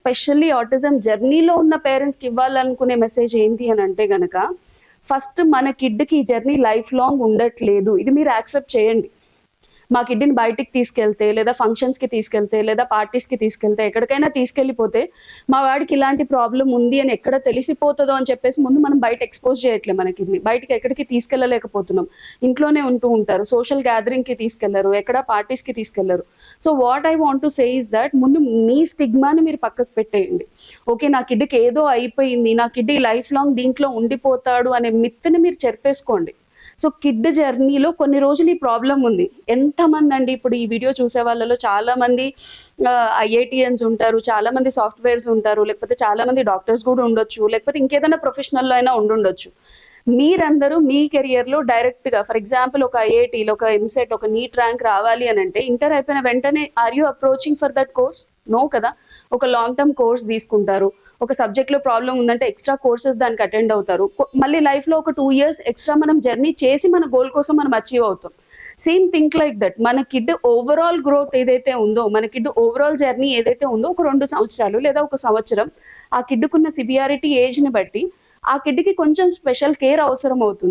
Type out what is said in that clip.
Specially autism జర్నీలో ఉన్న పేరెంట్స్కి ఇవ్వాలనుకునే మెసేజ్ ఏంటి అని అంటే గనక, ఫస్ట్ మన కిడ్కి ఈ జర్నీ లైఫ్ లాంగ్ ఉండట్లేదు, ఇది మీరు యాక్సెప్ట్ చేయండి. మా కిడ్ని బయటికి తీసుకెళ్తే, లేదా ఫంక్షన్స్కి తీసుకెళ్తే, లేదా పార్టీస్కి తీసుకెళ్తే, ఎక్కడికైనా తీసుకెళ్ళిపోతే మా వాడికి ఇలాంటి ప్రాబ్లం ఉంది అని ఎక్కడ తెలిసిపోతుందో అని చెప్పేసి ముందు మనం బయట ఎక్స్పోజ్ చేయట్లేదు. మన కిడ్ని బయటికి ఎక్కడికి తీసుకెళ్ళలేకపోతున్నాం, ఇంట్లోనే ఉంటూ ఉంటారు, సోషల్ గ్యాదరింగ్కి తీసుకెళ్లరు, ఎక్కడ పార్టీస్కి తీసుకెళ్లరు. So what I want to say is that ముందు మీ స్టిగ్మాని మీరు పక్కకు పెట్టేయండి. ఓకే, నా కిడ్కి ఏదో అయిపోయింది, నా కిడ్ లైఫ్ లాంగ్ దీంట్లో ఉండిపోతాడు అనే మిత్ని మీరు చెరిపేసుకోండి. సో కిడ్ జర్నీలో కొన్ని రోజులు ఈ ప్రాబ్లం ఉంది. ఎంతమంది అండి ఇప్పుడు ఈ వీడియో చూసే వాళ్ళలో చాలా మంది ఐఐటిఎన్స్ ఉంటారు, చాలా మంది సాఫ్ట్వేర్స్ ఉంటారు, లేకపోతే చాలా మంది డాక్టర్స్ కూడా ఉండొచ్చు, లేకపోతే ఇంకేదైనా ప్రొఫెషనల్లో అయినా ఉండుండొచ్చు. మీరందరూ మీ కెరియర్లో డైరెక్ట్గా ఫర్ ఎగ్జాంపుల్ ఒక ఐఐటీలో ఒక ఎంసెట్ ఒక నీట్ ర్యాంక్ రావాలి అని అంటే ఇంటర్ అయిపోయిన వెంటనే are you approaching for that course? No కదా. ఒక లాంగ్ టర్మ్ కోర్స్ తీసుకుంటారు, ఒక సబ్జెక్ట్లో ప్రాబ్లం ఉందంటే ఎక్స్ట్రా కోర్సెస్ దానికి అటెండ్ అవుతారు, మళ్ళీ లైఫ్లో ఒక 2 years ఎక్స్ట్రా మనం జర్నీ చేసి మన గోల్ కోసం మనం అచీవ్ అవుతాం. సేమ్ థింక్ లైక్ దట్ మన కిడ్ ఓవరాల్ గ్రోత్ ఏదైతే ఉందో, మన కిడ్ ఓవరాల్ జర్నీ ఏదైతే ఉందో, ఒక 2 సంవత్సరాలు లేదా 1 సంవత్సరం ఆ కిడ్కున్న సివియారిటీ ఏజ్ని బట్టి ఆ కిడ్కి కొంచెం స్పెషల్ కేర్ అవసరం అవుతుంది.